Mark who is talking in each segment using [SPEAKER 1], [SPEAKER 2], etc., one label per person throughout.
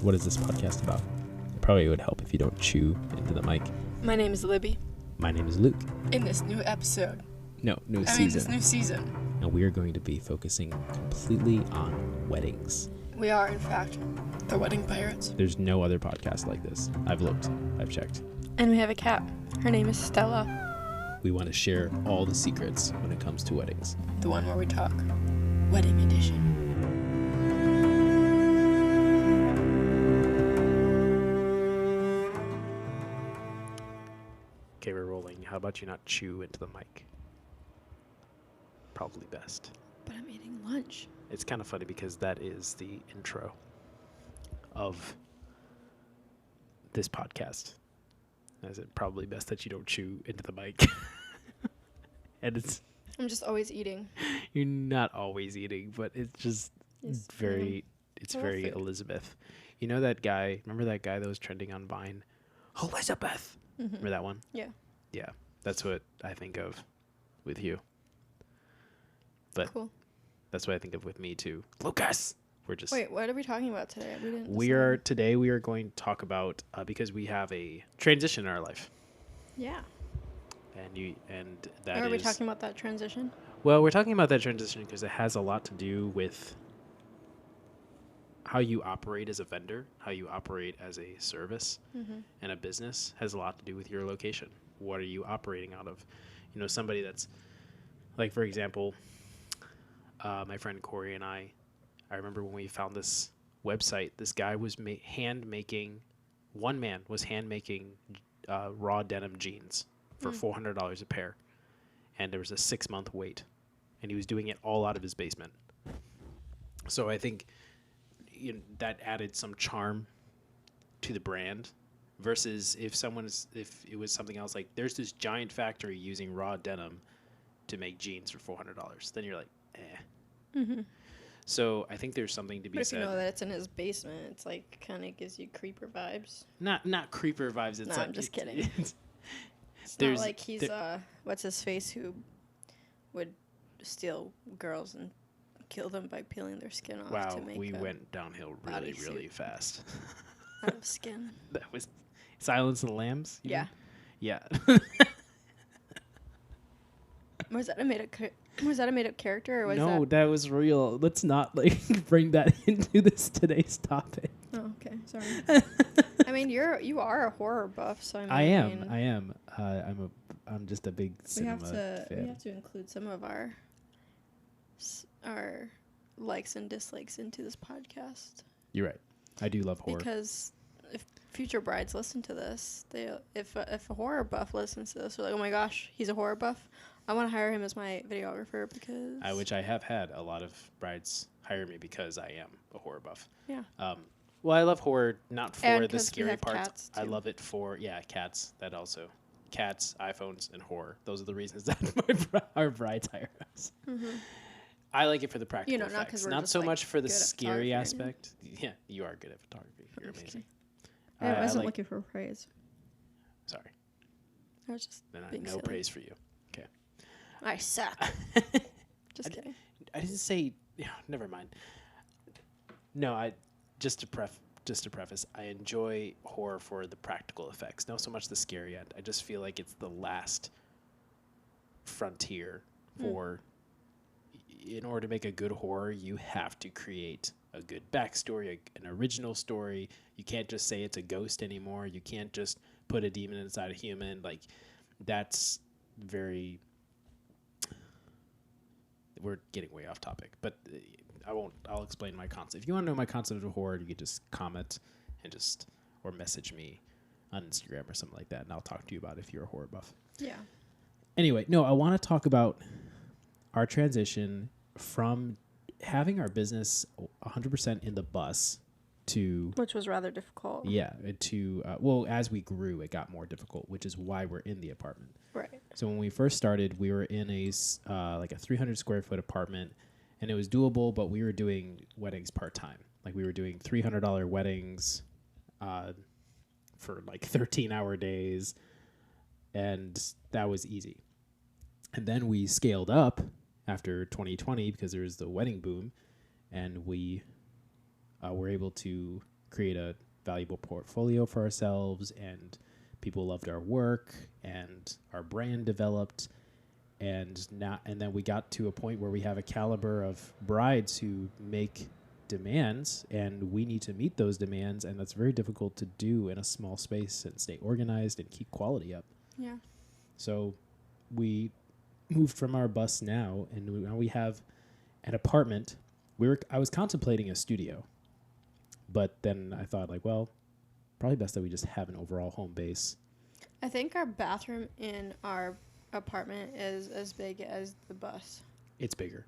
[SPEAKER 1] what is this podcast about? It probably would help if you don't chew into the mic.
[SPEAKER 2] My name is Libby.
[SPEAKER 1] My name is Luke.
[SPEAKER 2] In this new episode.
[SPEAKER 1] This
[SPEAKER 2] new season.
[SPEAKER 1] And we are going to be focusing completely on weddings.
[SPEAKER 2] We are, in fact, the wedding pirates.
[SPEAKER 1] There's no other podcast like this. I've looked. I've checked.
[SPEAKER 2] And we have a cat. Her name is Stella.
[SPEAKER 1] We want to share all the secrets when it comes to weddings.
[SPEAKER 2] The one where we talk. Wedding edition.
[SPEAKER 1] Okay, we're rolling. How about you not chew into the mic? Probably best.
[SPEAKER 2] But I'm eating lunch.
[SPEAKER 1] It's kind of funny because that is the intro of this podcast. Is it probably best that you don't chew into the mic? And
[SPEAKER 2] I'm just always eating.
[SPEAKER 1] You're not always eating, but it's just
[SPEAKER 2] It's
[SPEAKER 1] very
[SPEAKER 2] food.
[SPEAKER 1] Elizabeth. You know that guy? Remember that guy that was trending on Vine? Elizabeth.
[SPEAKER 2] Mm-hmm.
[SPEAKER 1] Remember that one?
[SPEAKER 2] Yeah.
[SPEAKER 1] Yeah, that's what I think of with you. But
[SPEAKER 2] cool.
[SPEAKER 1] That's what I think of with me too. Lucas! We're just...
[SPEAKER 2] Wait, what are we talking about today?
[SPEAKER 1] Today we are going to talk about, because we have a transition in our life.
[SPEAKER 2] Yeah.
[SPEAKER 1] And that
[SPEAKER 2] Are we talking about that transition?
[SPEAKER 1] Well, we're talking about that transition because it has a lot to do with how you operate as a vendor, how you operate as a service, and a business has a lot to do with your location. What are you operating out of? You know, somebody that's, like, for example, my friend Corey and I remember when we found this website, this guy was one man was hand-making raw denim jeans for $400 a pair. And there was a 6-month wait. And he was doing it all out of his basement. So I think that added some charm to the brand versus if it was something else, like there's this giant factory using raw denim to make jeans for $400. Then you're like, eh. Mm-hmm. So I think there's something to be said.
[SPEAKER 2] But if you know that it's in his basement, it's like kind of gives you creeper vibes.
[SPEAKER 1] Not creeper vibes. It's
[SPEAKER 2] I'm just kidding. It's not like he's what's his face who would steal girls and kill them by peeling their skin off.
[SPEAKER 1] Wow,
[SPEAKER 2] to make
[SPEAKER 1] we went downhill really fast.
[SPEAKER 2] Out of skin.
[SPEAKER 1] That was Silence of the Lambs?
[SPEAKER 2] Yeah.
[SPEAKER 1] Yeah.
[SPEAKER 2] Was that a made up character or was
[SPEAKER 1] No, that was real. Let's not bring that into today's topic.
[SPEAKER 2] Oh, okay. Sorry. I mean, you are a horror buff, so I am.
[SPEAKER 1] I'm just a big cinema fan.
[SPEAKER 2] We have to include some of our likes and dislikes into this podcast.
[SPEAKER 1] You're right. I do love horror.
[SPEAKER 2] Because if future brides listen to this, if a horror buff listens to this, they're like, oh my gosh, he's a horror buff. I want to hire him as my videographer because...
[SPEAKER 1] which I have had a lot of brides hire me because I am a horror buff.
[SPEAKER 2] Yeah.
[SPEAKER 1] Well, I love horror not for the scary parts.
[SPEAKER 2] Cats too.
[SPEAKER 1] I love it for, cats. That also. Cats, iPhones, and horror. Those are the reasons that our brides hire us. Mm-hmm. I like it for the practical effects. Not so much for the scary aspect. Yeah, you are good at photography. You're amazing.
[SPEAKER 2] I wasn't looking for praise.
[SPEAKER 1] Sorry.
[SPEAKER 2] I was just
[SPEAKER 1] no
[SPEAKER 2] silly.
[SPEAKER 1] praise for you. Okay.
[SPEAKER 2] I suck. Just kidding.
[SPEAKER 1] I didn't say. Yeah, never mind. No, just to preface, I enjoy horror for the practical effects, not so much the scary end. I just feel like it's the last frontier for. In order to make a good horror, you have to create a good backstory, an original story. You can't just say it's a ghost anymore. You can't just put a demon inside a human. Like, that's very... We're getting way off topic, but I'll explain my concept. If you want to know my concept of horror, you could just comment and or message me on Instagram or something like that, and I'll talk to you about it if you're a horror buff.
[SPEAKER 2] Yeah.
[SPEAKER 1] Anyway, no, I want to talk about our transition from having our business 100% in the bus to...
[SPEAKER 2] Which was rather difficult.
[SPEAKER 1] Yeah, as we grew, it got more difficult, which is why we're in the apartment.
[SPEAKER 2] Right.
[SPEAKER 1] So when we first started, we were in a 300 square foot apartment, and it was doable, but we were doing weddings part-time. Like, we were doing $300 weddings for 13-hour days, and that was easy. And then we scaled up after 2020 because there was the wedding boom, and we were able to create a valuable portfolio for ourselves, and people loved our work, and our brand developed. And then we got to a point where we have a caliber of brides who make demands, and we need to meet those demands, and that's very difficult to do in a small space and stay organized and keep quality up.
[SPEAKER 2] Yeah.
[SPEAKER 1] So we moved from our bus now, and now we have an apartment. I was contemplating a studio, but then I thought, like, well, probably best that we just have an overall home base.
[SPEAKER 2] I think our bathroom in our apartment is as big as the bus.
[SPEAKER 1] It's bigger.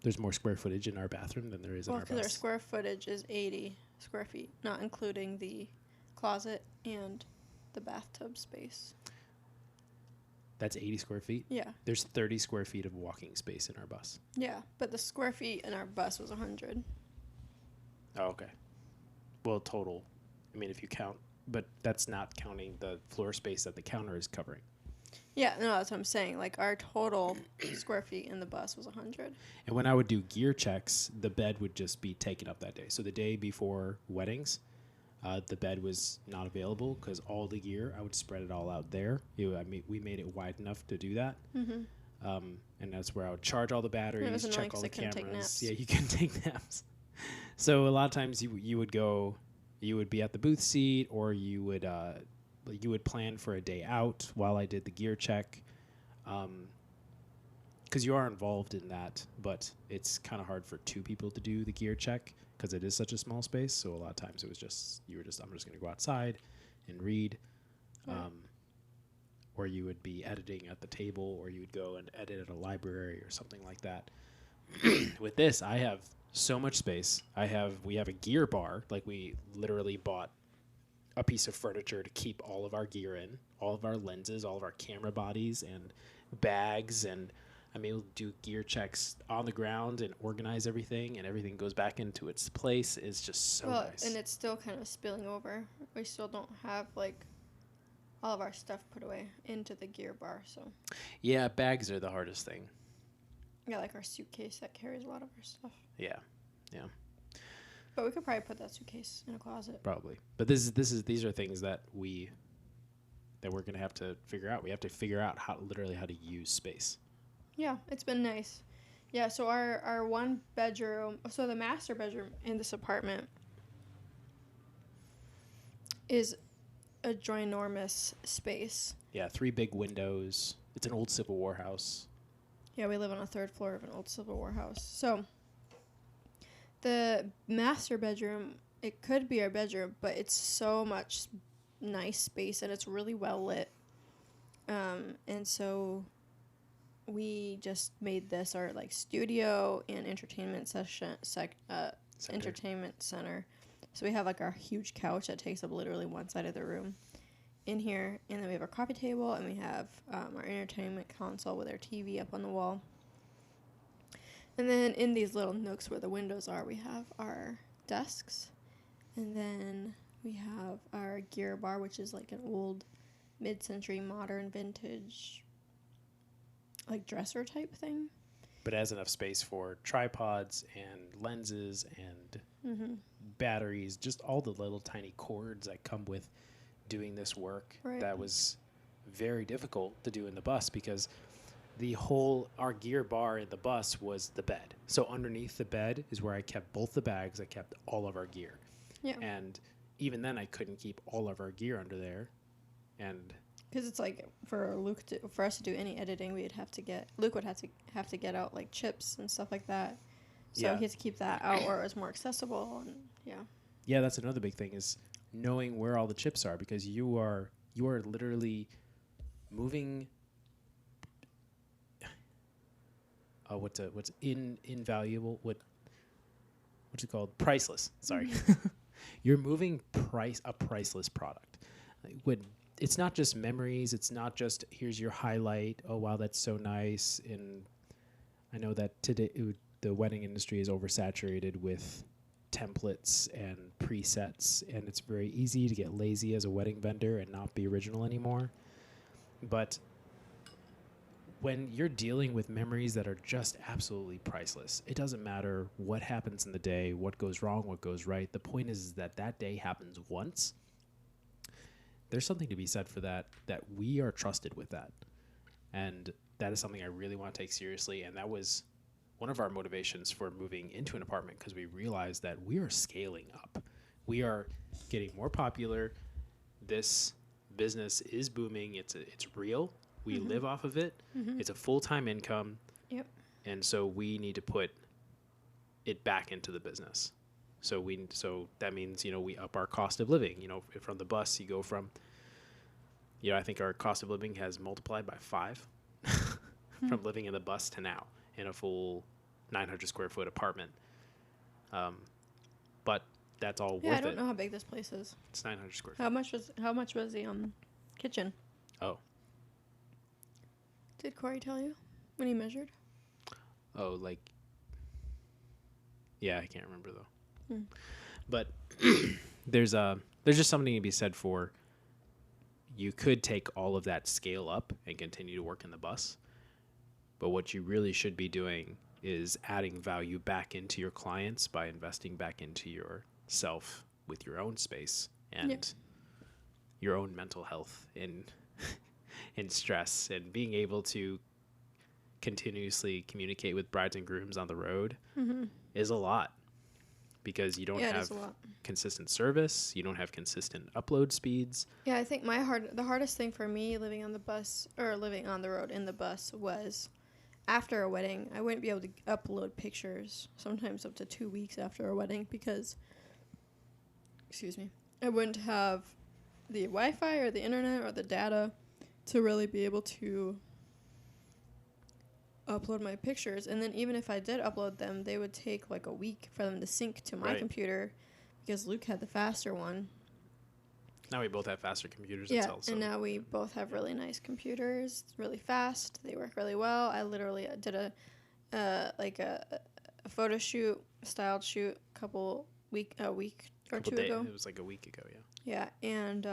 [SPEAKER 1] There's more square footage in our bathroom than there is in our bus.
[SPEAKER 2] Well, because our square footage is 80 square feet, not including the closet and the bathtub space.
[SPEAKER 1] That's 80 square feet?
[SPEAKER 2] Yeah.
[SPEAKER 1] There's 30 square feet of walking space in our bus.
[SPEAKER 2] Yeah, but the square feet in our bus was 100.
[SPEAKER 1] Oh, okay. Well, total. I mean, if you count, but that's not counting the floor space that the counter is covering.
[SPEAKER 2] Yeah, no, that's what I'm saying. Like, our total square feet in the bus was 100.
[SPEAKER 1] And when I would do gear checks, the bed would just be taken up that day. So the day before weddings, the bed was not available because all the gear, I would spread it all out there. We made it wide enough to do that.
[SPEAKER 2] Mm-hmm.
[SPEAKER 1] And that's where I would charge all the batteries, check all the cameras.
[SPEAKER 2] Yeah,
[SPEAKER 1] you can take naps. So a lot of times you would be at the booth seat, or you would plan for a day out while I did the gear check. Because you are involved in that, but it's kind of hard for two people to do the gear check because it is such a small space. So a lot of times it was I'm just going to go outside and read.
[SPEAKER 2] Right.
[SPEAKER 1] Or you would be editing at the table, or you would go and edit at a library or something like that. With this, I have so much space. We have a gear bar. Like, we literally bought a piece of furniture to keep all of our gear in, all of our lenses, all of our camera bodies and bags, and I'm able to do gear checks on the ground and organize everything, and everything goes back into its place. It's just so nice.
[SPEAKER 2] And it's still kind of spilling over. We still don't have, like, all of our stuff put away into the gear bar, so.
[SPEAKER 1] Yeah, bags are the hardest thing.
[SPEAKER 2] Yeah, like our suitcase that carries a lot of our stuff.
[SPEAKER 1] Yeah.
[SPEAKER 2] But we could probably put that suitcase in a closet.
[SPEAKER 1] Probably. But these are things that we're going to have to figure out. We have to figure out how to use space.
[SPEAKER 2] Yeah, it's been nice. Yeah, so our one bedroom, so the master bedroom in this apartment is a ginormous space.
[SPEAKER 1] Yeah, 3 big windows. It's an old Civil War house.
[SPEAKER 2] Yeah, we live on a 3rd floor of an old Civil War house. So the master bedroom, it could be our bedroom, but it's so much nice space, and it's really well lit. And so we just made this our, like, studio and entertainment entertainment center. So we have, like, our huge couch that takes up literally one side of the room in here, and then we have our coffee table, and we have our entertainment console with our TV up on the wall. And then in these little nooks where the windows are, we have our desks, and then we have our gear bar, which is like an old mid-century modern vintage, like, dresser type thing.
[SPEAKER 1] But it has enough space for tripods and lenses and batteries, just all the little tiny cords that come with doing this work.
[SPEAKER 2] Right.
[SPEAKER 1] That was very difficult to do in the bus because our gear bar in the bus was the bed. So underneath the bed is where I kept both the bags. I kept all of our gear.
[SPEAKER 2] Yeah.
[SPEAKER 1] And even then I couldn't keep all of our gear under there. And
[SPEAKER 2] because it's like for us to do any editing, Luke would have to get out, like, chips and stuff like that. So he has to keep that out where it was more accessible. And
[SPEAKER 1] yeah, that's another big thing is knowing where all the chips are, because you are literally moving. What's invaluable? What's it called? Priceless. Sorry, you're moving a priceless product. It's not just memories. It's not just here's your highlight. Oh wow, that's so nice. And I know that today the wedding industry is oversaturated with templates and presets, and it's very easy to get lazy as a wedding vendor and not be original anymore. But when you're dealing with memories that are just absolutely priceless, it doesn't matter what happens in the day, what goes wrong, what goes right. The point is that that day happens once. There's something to be said for that we are trusted with that. And that is something I really want to take seriously. And that was one of our motivations for moving into an apartment, because we realized that we are scaling up. We are getting more popular. This business is booming. It's real. We live off of it. It's a full-time income.
[SPEAKER 2] Yep.
[SPEAKER 1] And so we need to put it back into the business. So that means, we up our cost of living. From the bus, you go from, I think our cost of living has multiplied by 5 from living in the bus to now in a full 900 square foot apartment. But that's all worth it.
[SPEAKER 2] Yeah, I don't know how big this place is.
[SPEAKER 1] It's 900 square feet.
[SPEAKER 2] How much was the kitchen?
[SPEAKER 1] Oh.
[SPEAKER 2] Did Corey tell you when he measured?
[SPEAKER 1] Oh, yeah, I can't remember though. But there's just something to be said for, you could take all of that scale up and continue to work in the bus. But what you really should be doing is adding value back into your clients by investing back into yourself with your own space and your own mental health and stress, and being able to continuously communicate with brides and grooms on the road is a lot, because you don't have consistent service. You don't have consistent upload speeds.
[SPEAKER 2] Yeah, I think the hardest thing for me living on the bus, or living on the road in the bus, was after a wedding. I wouldn't be able to upload pictures sometimes up to 2 weeks after a wedding, because I wouldn't have the Wi-Fi or the internet or the data to really be able to upload my pictures. And then even if I did upload them, they would take like a week for them to sync to my computer, because Luke had the faster one.
[SPEAKER 1] Now we both have faster computers.
[SPEAKER 2] Yeah, and now we both have really nice computers, really fast. They work really well. I literally did a photo shoot, styled shoot, a week or two ago.
[SPEAKER 1] It was like a week ago, yeah.
[SPEAKER 2] Yeah, and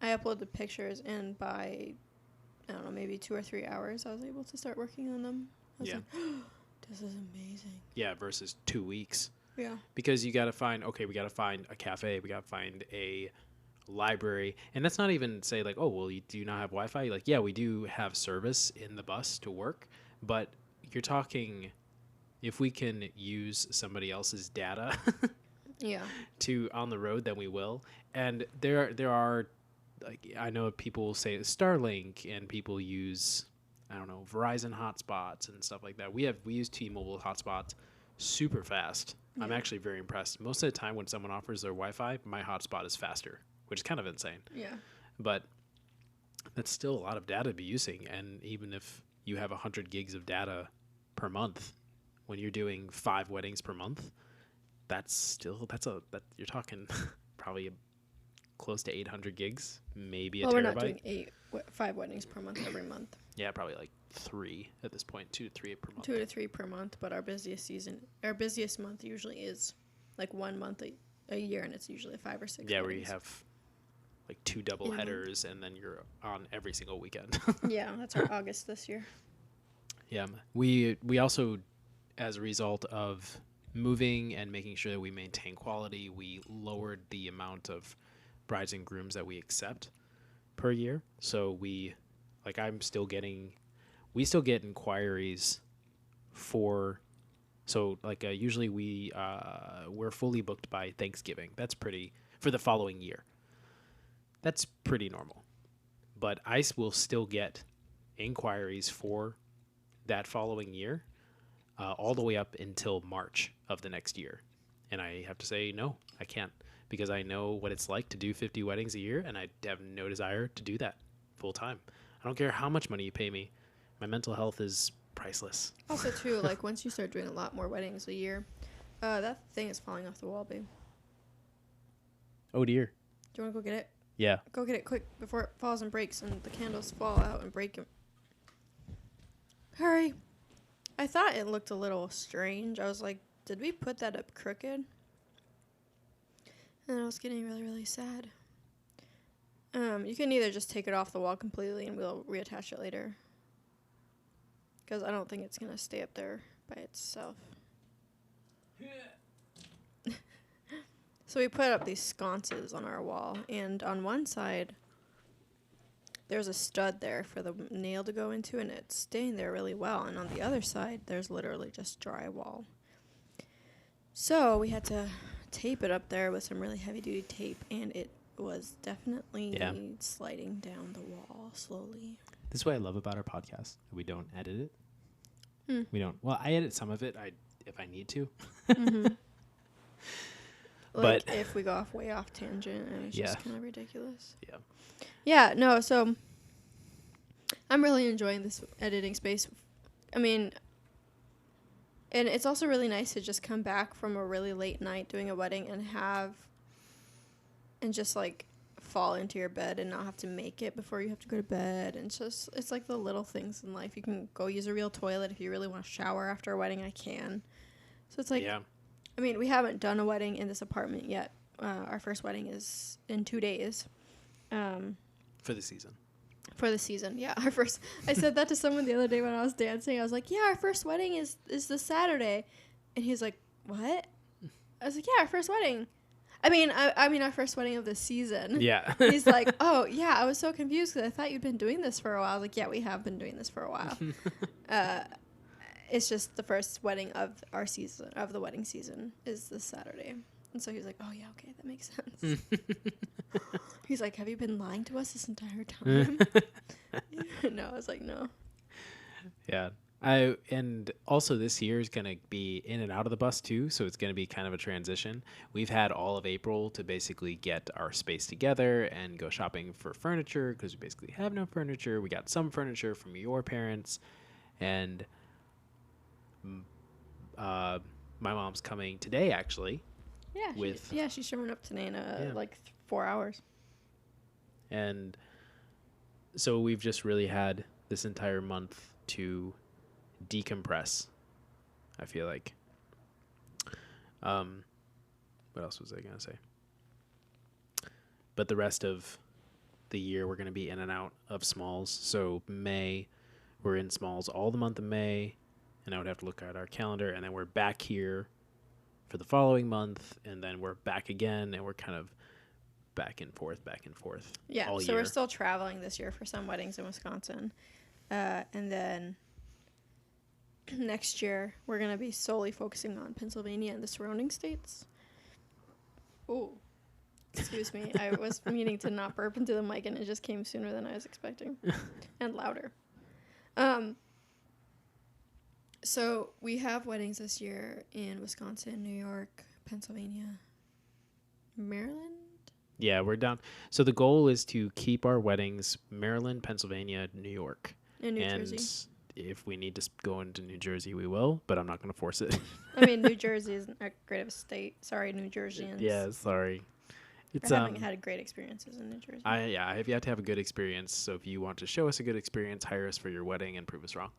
[SPEAKER 2] I uploaded the pictures, and by, I don't know, maybe 2 or 3 hours, I was able to start working on them. I was like, oh, this is amazing.
[SPEAKER 1] Yeah, versus 2 weeks.
[SPEAKER 2] Yeah.
[SPEAKER 1] Because we got to find a cafe, we got to find a library. And that's not even say like, oh, well, do you not have Wi-Fi? Like, yeah, we do have service in the bus to work, but you're talking, if we can use somebody else's data to on the road, then we will. And there are, like, I know people say Starlink, and people use, I don't know, Verizon hotspots and stuff like that. We use T-Mobile hotspots, super fast. Yeah. I'm actually very impressed. Most of the time when someone offers their Wi-Fi, my hotspot is faster, which is kind of insane.
[SPEAKER 2] Yeah.
[SPEAKER 1] But that's still a lot of data to be using. And even if you have 100 gigs of data per month, when you're doing 5 weddings per month, you're talking probably close to 800 gigs, maybe a terabyte.
[SPEAKER 2] We're not doing 5 weddings per month every month.
[SPEAKER 1] Yeah, probably like 3 at this point, 2 to 3 per month.
[SPEAKER 2] 2 to 3 per month, but our busiest month usually is like 1 month a year, and it's usually 5 or 6
[SPEAKER 1] Yeah,
[SPEAKER 2] weddings.
[SPEAKER 1] where you have like 2 double headers, and then you're on every single weekend.
[SPEAKER 2] Yeah, that's our August this year.
[SPEAKER 1] Yeah, we also, as a result of moving and making sure that we maintain quality, we lowered the amount of brides and grooms that we accept per year. So we still get inquiries for, usually we're fully booked by Thanksgiving. That's for the following year. That's pretty normal. But I will still get inquiries for that following year, all the way up until March of the next year. And I have to say, no, I can't, because I know what it's like to do 50 weddings a year, and I have no desire to do that full time. I don't care how much money you pay me. My mental health is priceless.
[SPEAKER 2] Also, too, like, once you start doing a lot more weddings a year, that thing is falling off the wall, babe.
[SPEAKER 1] Oh, dear.
[SPEAKER 2] Do you want to go get it?
[SPEAKER 1] Yeah.
[SPEAKER 2] Go get it quick before it falls and breaks and the candles fall out and break them. Hurry. I thought it looked a little strange. I was like, did we put that up crooked? And I was getting really, really sad. You can either just take it off the wall completely and we'll reattach it later. Because I don't think it's going to stay up there by itself. So we put up these sconces on our wall, and on one side, there's a stud there for the nail to go into, and it's staying there really well. And on the other side, there's literally just drywall. So we had to tape it up there with some really heavy-duty tape, and it was definitely sliding down the wall slowly.
[SPEAKER 1] This is what I love about our podcast. We don't edit it. We don't. Well, I edit some of it if I need to.
[SPEAKER 2] Mm-hmm.
[SPEAKER 1] But
[SPEAKER 2] if we go way off tangent, and it's just kind of ridiculous.
[SPEAKER 1] Yeah.
[SPEAKER 2] Yeah, no, so I'm really enjoying this editing space. I mean, and it's also really nice to just come back from a really late night doing a wedding and just like fall into your bed and not have to make it before you have to go to bed. And it's like the little things in life. You can go use a real toilet if you really want to shower after a wedding. I can. So it's like, I mean, we haven't done a wedding in this apartment yet. Our first wedding is in 2 days.
[SPEAKER 1] For the season.
[SPEAKER 2] For the season, yeah. I said that to someone the other day when I was dancing. I was like, yeah, our first wedding is this Saturday. And he's like, what? I was like, yeah, our first wedding. I mean, our first wedding of the season.
[SPEAKER 1] Yeah.
[SPEAKER 2] He's like, oh, yeah, I was so confused because I thought you'd been doing this for a while. I was like, yeah, we have been doing this for a while. It's just the first wedding of our season, of the wedding season, is this Saturday. And so he was like, oh, yeah, okay, that makes sense. He's like, have you been lying to us this entire time? No, I was like, no.
[SPEAKER 1] Yeah. And also this year is going to be in and out of the bus too, so it's going to be kind of a transition. We've had all of April to basically get our space together and go shopping for furniture because we basically have no furniture. We got some furniture from your parents, and my mom's coming today actually.
[SPEAKER 2] Yeah, she's showing up today in 4 hours.
[SPEAKER 1] And so we've just really had this entire month to decompress, I feel like. What else was I going to say? But the rest of the year, we're going to be in and out of Smalls. So May, we're in Smalls all the month of May, and I would have to look at our calendar, and then we're back here for the following month, and then we're back again, and we're kind of back and forth.
[SPEAKER 2] Yeah,
[SPEAKER 1] all
[SPEAKER 2] so
[SPEAKER 1] year.
[SPEAKER 2] we're still traveling this year for some weddings in Wisconsin. And then next year, we're going to be solely focusing on Pennsylvania and the surrounding states. Oh, excuse me. I was meaning to not burp into the mic, and it just came sooner than I was expecting. And louder. So we have weddings this year in Wisconsin, New York, Pennsylvania, Maryland.
[SPEAKER 1] Yeah, we're down. So the goal is to keep our weddings Maryland, Pennsylvania, New York.
[SPEAKER 2] And New Jersey.
[SPEAKER 1] If we need to go into New Jersey, we will, but I'm not going to force it.
[SPEAKER 2] I mean, New Jersey isn't that great of a state. Sorry, New Jerseyans.
[SPEAKER 1] Yeah, sorry.
[SPEAKER 2] I haven't had great experiences in New Jersey.
[SPEAKER 1] I have yet to have a good experience. So if you want to show us a good experience, hire us for your wedding and prove us wrong.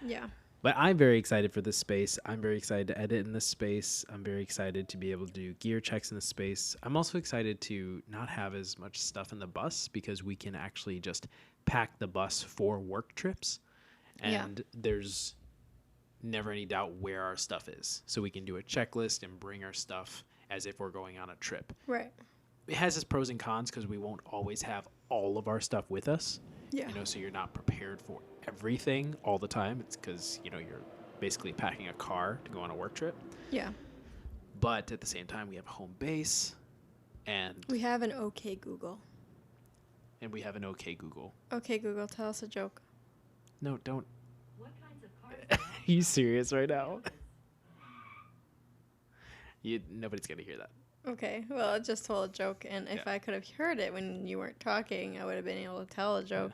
[SPEAKER 2] Yeah.
[SPEAKER 1] But I'm very excited for this space. I'm very excited to edit in this space. I'm very excited to be able to do gear checks in this space. I'm also excited to not have as much stuff in the bus because we can actually just pack the bus for work trips. And there's never any doubt where our stuff is. So we can do a checklist and bring our stuff as if we're going on a trip.
[SPEAKER 2] Right.
[SPEAKER 1] It has its pros and cons because we won't always have all of our stuff with us.
[SPEAKER 2] Yeah.
[SPEAKER 1] So you're not prepared for everything all the time. It's because, you're basically packing a car to go on a work trip.
[SPEAKER 2] Yeah.
[SPEAKER 1] But at the same time, we have a home base, and
[SPEAKER 2] we have an OK Google.
[SPEAKER 1] And we have an OK Google.
[SPEAKER 2] OK Google, tell us a joke.
[SPEAKER 1] No, don't.
[SPEAKER 3] What kinds of cars?
[SPEAKER 1] Are you serious right now? Nobody's gonna hear that.
[SPEAKER 2] Okay, well, I just told a joke, and if I could have heard it when you weren't talking, I would have been able to tell a joke.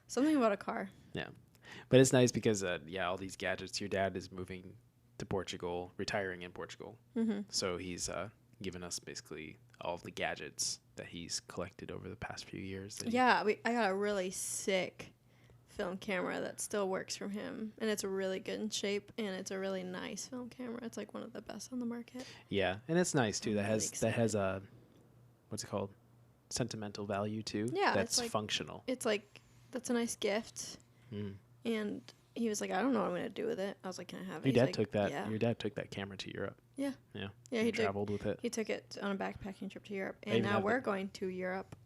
[SPEAKER 2] Something about a car.
[SPEAKER 1] Yeah. But it's nice because, all these gadgets. Your dad is moving to Portugal, retiring in Portugal.
[SPEAKER 2] Mm-hmm.
[SPEAKER 1] So he's given us basically all of the gadgets that he's collected over the past few years.
[SPEAKER 2] Yeah, I got a really sick film camera that still works from him, and it's really good in shape, and it's a really nice film camera. It's like one of the best on the market.
[SPEAKER 1] Yeah, and it's nice too. That has what's it called? Sentimental value too.
[SPEAKER 2] Yeah,
[SPEAKER 1] That's
[SPEAKER 2] it's like-
[SPEAKER 1] functional.
[SPEAKER 2] It's like, that's a nice gift.
[SPEAKER 1] Mm.
[SPEAKER 2] And he was like, I don't know what I'm going to do with it. I was like, can I have it?
[SPEAKER 1] Your
[SPEAKER 2] He's
[SPEAKER 1] dad
[SPEAKER 2] like,
[SPEAKER 1] took that.
[SPEAKER 2] Yeah.
[SPEAKER 1] Your dad took that camera to Europe.
[SPEAKER 2] Yeah.
[SPEAKER 1] Yeah.
[SPEAKER 2] Yeah,
[SPEAKER 1] He
[SPEAKER 2] he took,
[SPEAKER 1] traveled with it.
[SPEAKER 2] he took it on a backpacking trip to Europe.
[SPEAKER 1] I
[SPEAKER 2] And
[SPEAKER 1] even
[SPEAKER 2] now
[SPEAKER 1] have
[SPEAKER 2] we're
[SPEAKER 1] it.
[SPEAKER 2] going to Europe.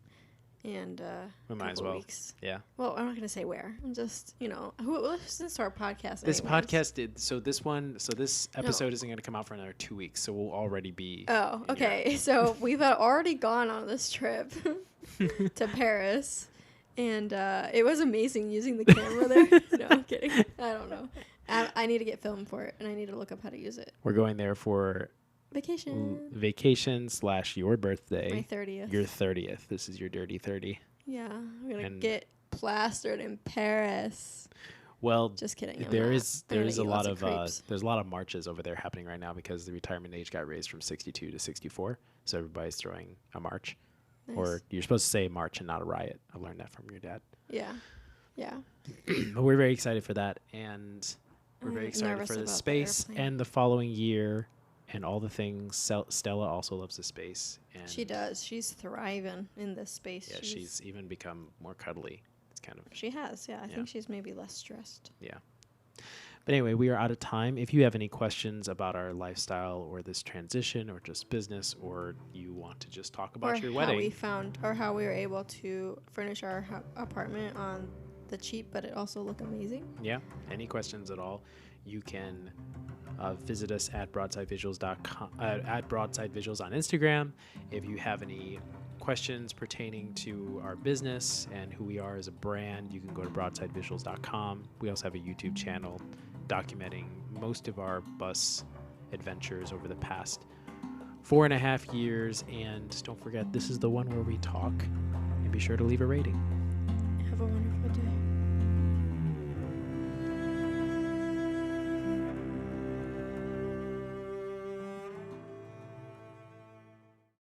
[SPEAKER 2] And
[SPEAKER 1] We might as
[SPEAKER 2] couple
[SPEAKER 1] well.
[SPEAKER 2] weeks.
[SPEAKER 1] Yeah.
[SPEAKER 2] Well, I'm not going to say where. I'm just, who listens to our podcast
[SPEAKER 1] This
[SPEAKER 2] anyways?
[SPEAKER 1] podcast did this episode isn't going to come out for another 2 weeks, so we'll already be.
[SPEAKER 2] Oh,
[SPEAKER 1] in
[SPEAKER 2] okay. So we've already gone on this trip to Paris, and it was amazing using the camera there. No, I'm kidding. I don't know. I need to get film for it, and I need to look up how to use it.
[SPEAKER 1] We're going there for
[SPEAKER 2] Vacation.
[SPEAKER 1] vacation / your birthday.
[SPEAKER 2] My 30th.
[SPEAKER 1] Your 30th. This is your dirty 30.
[SPEAKER 2] Yeah, I'm gonna
[SPEAKER 1] And-
[SPEAKER 2] get plastered in Paris.
[SPEAKER 1] Well,
[SPEAKER 2] Just kidding. I'm
[SPEAKER 1] there
[SPEAKER 2] not.
[SPEAKER 1] is
[SPEAKER 2] I'm gonna
[SPEAKER 1] there's a
[SPEAKER 2] eat
[SPEAKER 1] lot
[SPEAKER 2] lots
[SPEAKER 1] of
[SPEAKER 2] crepes.
[SPEAKER 1] there's a lot of marches over there happening right now because the retirement age got raised from 62 to 64. So everybody's throwing a march,
[SPEAKER 2] Nice.
[SPEAKER 1] or you're supposed to say march and not a riot. I learned that from your dad.
[SPEAKER 2] Yeah.
[SPEAKER 1] But we're very excited for that, and we're
[SPEAKER 2] I'm
[SPEAKER 1] very excited
[SPEAKER 2] nervous
[SPEAKER 1] for the
[SPEAKER 2] about the
[SPEAKER 1] space
[SPEAKER 2] airplane.
[SPEAKER 1] and the following year and all the things. Stella also loves the space, and
[SPEAKER 2] She does. She's thriving in this space.
[SPEAKER 1] Yeah, she's even become more cuddly. It's kind of
[SPEAKER 2] She has. Yeah, I
[SPEAKER 1] Yeah.
[SPEAKER 2] think she's maybe less stressed.
[SPEAKER 1] yeah. But anyway, we are out of time. If you have any questions about our lifestyle or this transition or just business, or you want to just talk about your
[SPEAKER 2] how
[SPEAKER 1] wedding,
[SPEAKER 2] we found, or how we were able to furnish our apartment on the cheap, but it also look amazing.
[SPEAKER 1] yeah, any questions at all, you can visit us at broadsidevisuals.com, at broadsidevisuals on Instagram. If you have any questions pertaining to our business and who we are as a brand, you can go to broadsidevisuals.com. We also have a YouTube channel documenting most of our bus adventures over the past 4.5 years. And don't forget, this is the one where we talk, and be sure to leave a rating.
[SPEAKER 2] Have a wonderful day.